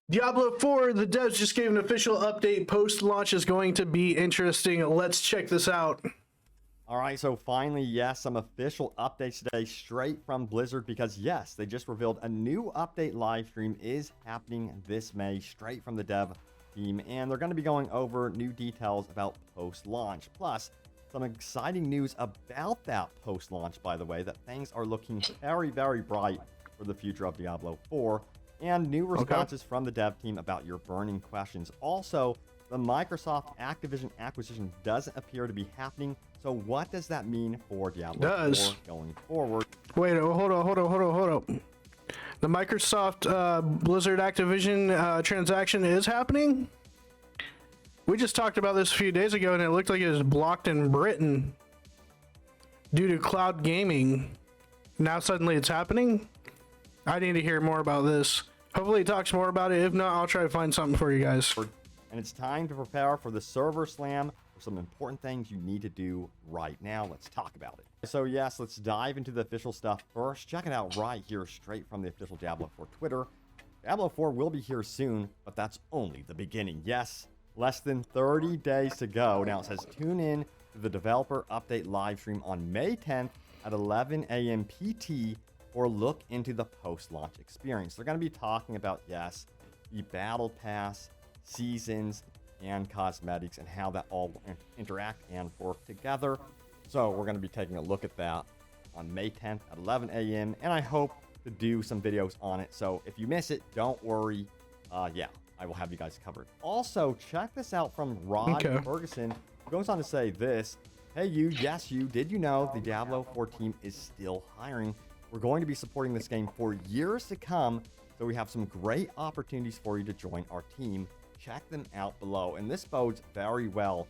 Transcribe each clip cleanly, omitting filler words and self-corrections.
Diablo 4, the devs just gave an official update. Post-launch is going to be interesting. Let's check this out. All right, so finally, yes, some official updates today straight from Blizzard because, yes, they just revealed a new update live stream is happening this May straight from the dev team, and they're going to be going over new details about post-launch. Plus, some exciting news about that post-launch, by the way, that things are looking very, very bright for the future of Diablo 4, and new responses from the dev team about your burning questions. Also, the Microsoft Activision acquisition doesn't appear to be happening. So what does that mean for Diablo 4 going forward? Wait, hold on. The Microsoft Blizzard Activision transaction is happening? We just talked about this a few days ago and it looked like it was blocked in Britain due to cloud gaming. Now suddenly it's happening? I need to hear more about this. Hopefully it talks more about it. If not, I'll try to find something for you guys. And it's time to prepare for the server slam. There's some important things you need to do right now. Let's talk about it. So yes, let's dive into the official stuff first. Check it out right here, straight from the official Diablo 4 Twitter. Diablo 4 will be here soon, but that's only the beginning. Yes, less than 30 days to go. Now it says tune in to the developer update live stream on May 10th at 11 a.m. PT or look into the post-launch experience. They're going to be talking about, yes, the battle pass, seasons, and cosmetics, and how that all interact and work together. So we're going to be taking a look at that on May 10th at 11 a.m. and I hope to do some videos on it. So if you miss it, don't worry. Yeah, I will have you guys covered. Also, check this out from Rod Ferguson. He goes on to say this: hey you, yes you, did you know the Diablo 4 team is still hiring? We're going to be supporting this game for years to come, so we have some great opportunities for you to join our team. Check them out below. And this bodes very well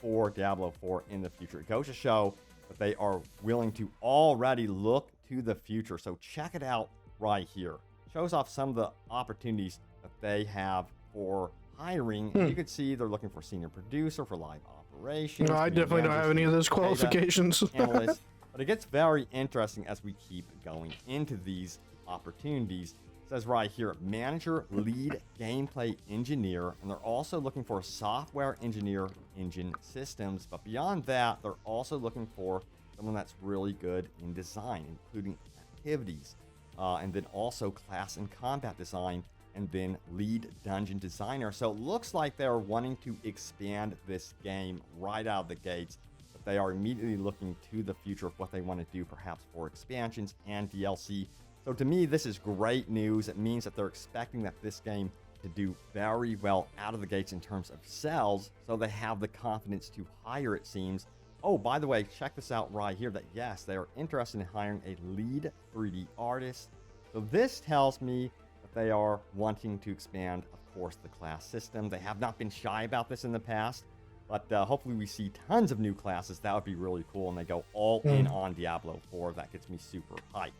for Diablo 4 in the future. It goes to show that they are willing to already look to the future. So check it out right here. Shows off some of the opportunities that they have for hiring. And you can see they're looking for senior producer for live operations. No, I definitely don't have any of those qualifications. Analyst. But it gets very interesting as we keep going into these opportunities. It says right here, manager, lead, gameplay engineer, and they're also looking for a software engineer, engine systems. But beyond that, they're also looking for someone that's really good in design, including activities, and then also class and combat design, and then lead dungeon designer. So it looks like they're wanting to expand this game right out of the gates. They are immediately looking to the future of what they want to do, perhaps for expansions and DLC. So to me, this is great news. It means that they're expecting that this game to do very well out of the gates in terms of sales, so they have the confidence to hire, it seems. Oh, by the way, check this out right here, that yes, they are interested in hiring a lead 3D artist. So this tells me that they are wanting to expand, of course, the class system. They have not been shy about this in the past. But hopefully we see tons of new classes. That would be really cool. And they go all in on Diablo 4. That gets me super hyped.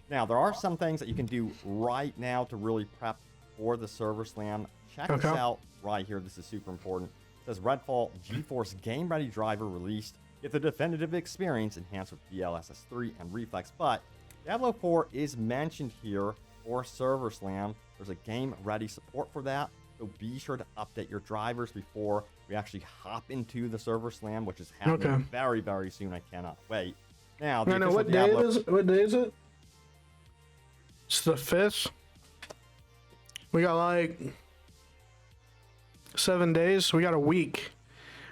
Now, there are some things that you can do right now to really prep for the server slam. Check this out right here. This is super important. It says Redfall GeForce Game Ready driver released. Get the definitive experience enhanced with DLSS 3 and Reflex. But Diablo 4 is mentioned here for server slam. There's a game ready support for that. So be sure to update your drivers before we actually hop into the server slam, which is happening very, very soon. I cannot wait. Now, what day is it? What day is it? It's the 5th. We got like 7 days. We got a week.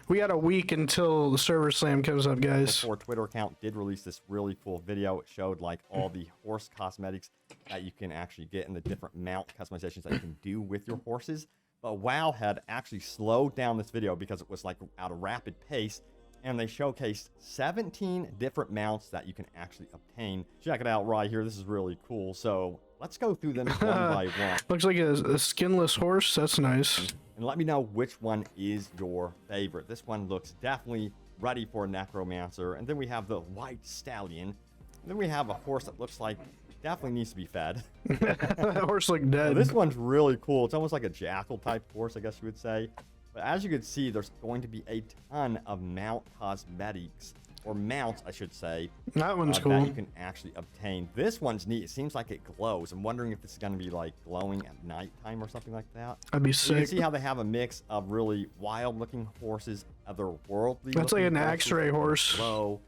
We got a week until the server slam comes up, guys. The Twitter account did release this really cool video. It showed like all the horse cosmetics that you can actually get and the different mount customizations that you can do with your horses. But WoW had actually slowed down this video because it was like at a rapid pace, and they showcased 17 different mounts that you can actually obtain. Check it out right here. This is really cool. So let's go through them one by one. Looks like a skinless horse. That's nice. And let me know which one is your favorite. This one looks definitely ready for a necromancer. And then we have the white stallion. And then we have a horse that looks like definitely needs to be fed. That horse looked dead. Now, this one's really cool. It's almost like a jackal type horse, I guess you would say. But as you can see, there's going to be a ton of mount cosmetics or mounts, I should say. That one's cool. That you can actually obtain. This one's neat. It seems like it glows. I'm wondering if this is going to be like glowing at nighttime or something like that. That'd be You sick. can see how they have a mix of really wild-looking horses, otherworldly. That's like an horses X-ray that horse. Glow,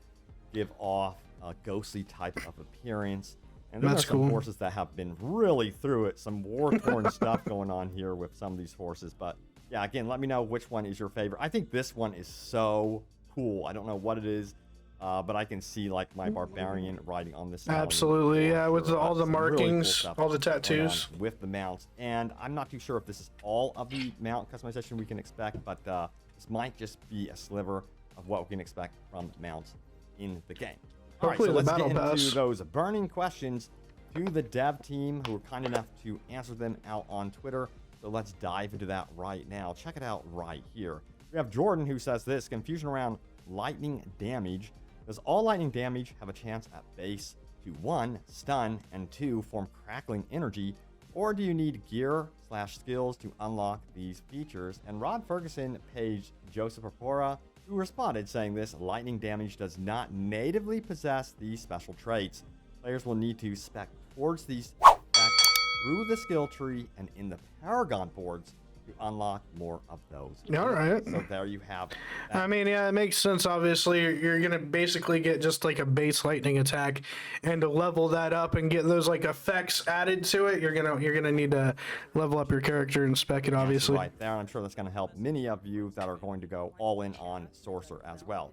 give off a ghostly type of appearance. And then That's there's some cool. horses that have been really through it. Some war-torn stuff going on here with some of these horses. But yeah, again, let me know which one is your favorite. I think this one is so cool. I don't know what it is, but I can see like my barbarian riding on this stallion. Absolutely, for yeah, with sure. all the Some really cool markings, stuff all the going on tattoos. with the mounts. And I'm not too sure if this is all of the mount customization we can expect, but this might just be a sliver of what we can expect from mounts in the game. All right, Hopefully so the let's battle get into pass. those burning questions to the dev team who were kind enough to answer them out on Twitter. So let's dive into that right now. Check it out right here. We have Jordan who says this: confusion around lightning damage. Does all lightning damage have a chance at base to 1, stun, and 2, form crackling energy? Or do you need gear/skills to unlock these features? And Rod Ferguson paged Joseph Porpora, who responded saying this: lightning damage does not natively possess these special traits. Players will need to spec towards these effects through the skill tree and in the Paragon boards to unlock more of those. All right. So there you have that. I mean, yeah, it makes sense. Obviously, you're gonna basically get just like a base lightning attack, and to level that up and get those like effects added to it, you're gonna need to level up your character and spec it. Obviously, Right there, and I'm sure that's going to help many of you that are going to go all in on Sorcerer as well.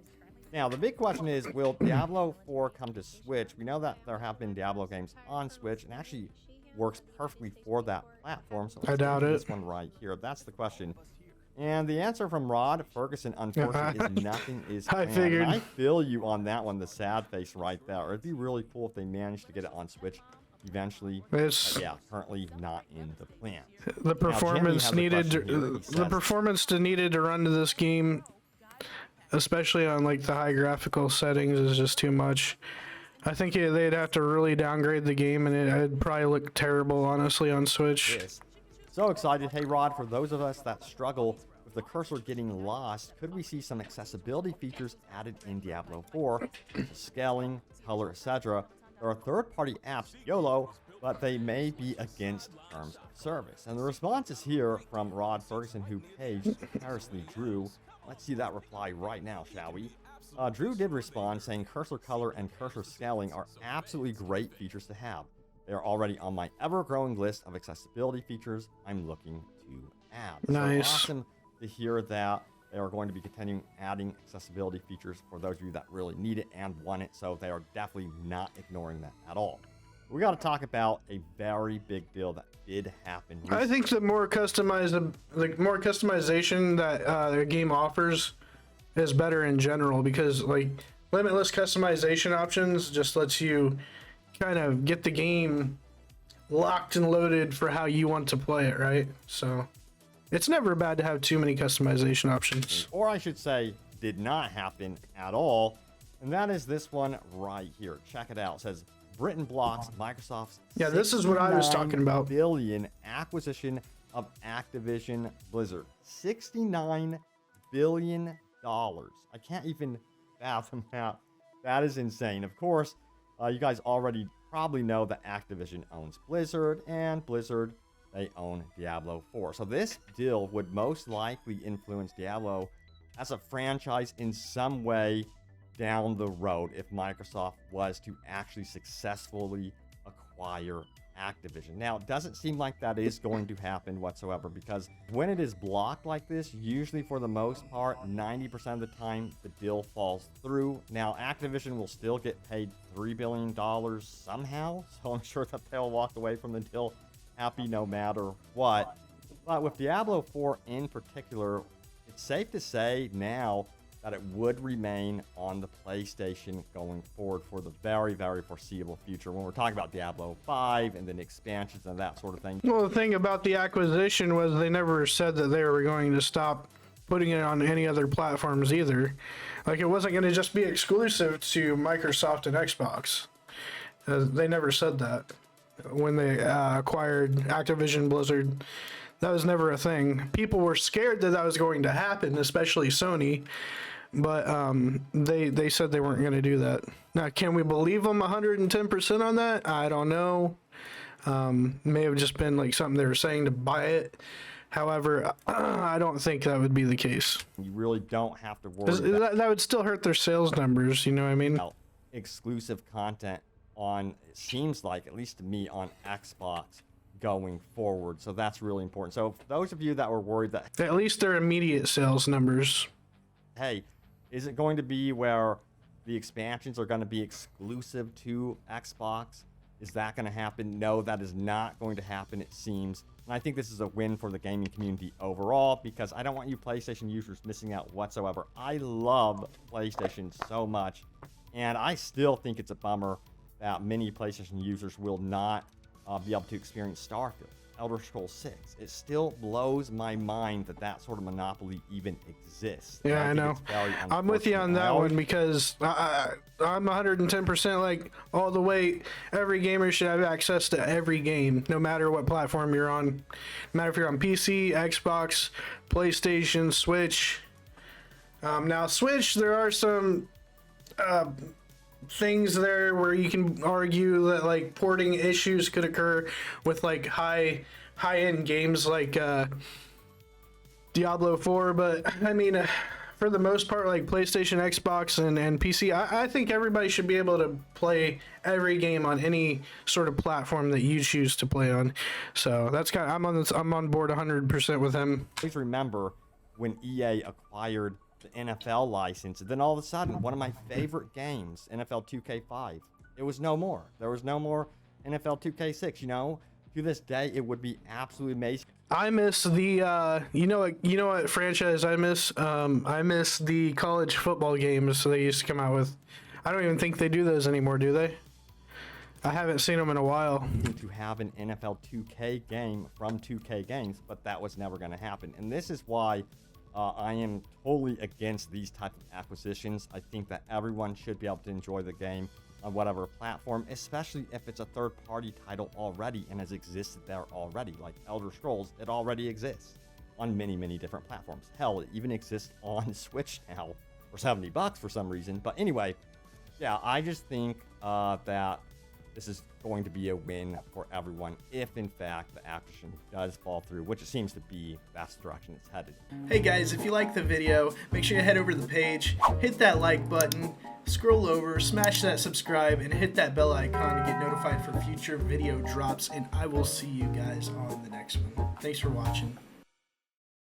Now, the big question is, will Diablo 4 come to Switch? We know that there have been Diablo games on Switch, and actually works perfectly for that platform. So I doubt it. This one right here. That's the question. And the answer from Rod Ferguson, unfortunately, is nothing is I planned. figured. And I feel you on that one, the sad face right there. It'd be really cool if they managed to get it on Switch eventually. It's But yeah, currently not in the plan. the performance has a needed. question here. He The says- performance needed to run to this game, especially on like the high graphical settings, is just too much. I think they'd have to really downgrade the game, and it'd probably look terrible, honestly, on Switch. Yes. So excited. Hey, Rod, for those of us that struggle with the cursor getting lost, could we see some accessibility features added in Diablo 4? Scaling, color, etc. There are third-party apps, YOLO, but they may be against terms of service. And the response is here from Rod Ferguson, who paged Harrison Drew. Let's see that reply right now, shall we? Drew did respond saying cursor color and cursor scaling are absolutely great features to have. They are already on my ever-growing list of accessibility features I'm looking to add. Nice. So awesome to hear that they are going to be continuing adding accessibility features for those of you that really need it and want it. So they are definitely not ignoring that at all. We got to talk about a very big deal that did happen recently. I think the more customization that the game offers is better in general, because like limitless customization options just lets you kind of get the game locked and loaded for how you want to play it, right? So it's never bad to have too many customization options. Or I should say, did not happen at all. And that is this one right here. Check it out. It says Britain blocks Microsoft's Yeah, this is what I was talking about. $69 billion acquisition of Activision Blizzard. $69 billion. I can't even fathom that. That is insane. Of course, you guys already probably know that Activision owns Blizzard, and Blizzard, they own Diablo 4. So this deal would most likely influence Diablo as a franchise in some way down the road if Microsoft was to actually successfully acquire Activision. Now, it doesn't seem like that is going to happen whatsoever, because when it is blocked like this, usually for the most part, 90% of the time, the deal falls through. Now, Activision will still get paid $3 billion somehow, so I'm sure that they'll walk away from the deal happy no matter what. But with Diablo 4 in particular, it's safe to say now that it would remain on the PlayStation going forward for the very, very foreseeable future when we're talking about Diablo 5 and then expansions and that sort of thing. Well, the thing about the acquisition was they never said that they were going to stop putting it on any other platforms either. Like, it wasn't going to just be exclusive to Microsoft and Xbox. They never said that when they acquired Activision Blizzard. That was never a thing. People were scared that that was going to happen, especially Sony. but they said they weren't going to do that. Now, can we believe them 110% on that? I don't know. May have just been like something they were saying to buy it. However, I don't think that would be the case. You really don't have to worry that would still hurt their sales numbers, you know what I mean? about exclusive content on, it seems like, at least to me, on Xbox going forward. So that's really important. So for those of you that were worried that, At least their immediate sales numbers. hey, is it going to be where the expansions are going to be exclusive to Xbox? Is that going to happen? No, that is not going to happen, it seems. And I think this is a win for the gaming community overall, because I don't want you PlayStation users missing out whatsoever. I love PlayStation so much, and I still think it's a bummer that many PlayStation users will not be able to experience Starfield, Elder Scrolls 6. It still blows my mind that that sort of monopoly even exists. Yeah, I know. I'm with you on that one, because I'm 110% like all the way. Every gamer should have access to every game, no matter what platform you're on. No matter if you're on PC, Xbox, PlayStation, Switch. Now, Switch, there are some things there where you can argue that like porting issues could occur with like high-end games like Diablo 4, but I mean, for the most part, like PlayStation, Xbox, and PC, I think everybody should be able to play every game on any sort of platform that you choose to play on. So that's kind of, I'm on board 100% with him. Please remember when EA acquired the NFL license, and then all of a sudden, one of my favorite games, NFL 2K5, it was no more. There was no more NFL 2K6. You know, to this day, it would be absolutely amazing. I miss the you know what franchise I miss? I miss the college football games they used to come out with. I don't even think they do those anymore, do they? I haven't seen them in a while. To have an NFL 2K game from 2K Games, but that was never going to happen. And this is why I am totally against these type of acquisitions. I think that everyone should be able to enjoy the game on whatever platform, especially if it's a third-party title already and has existed there already. Like Elder Scrolls, it already exists on many, many different platforms. Hell, it even exists on Switch now for $70 for some reason. But anyway, yeah, I just think that this is going to be a win for everyone if, in fact, the acquisition does fall through, which it seems to be. That's the direction it's headed. Hey guys, if you like the video, make sure you head over to the page, hit that like button, scroll over, smash that subscribe, and hit that bell icon to get notified for future video drops, and I will see you guys on the next one. Thanks for watching.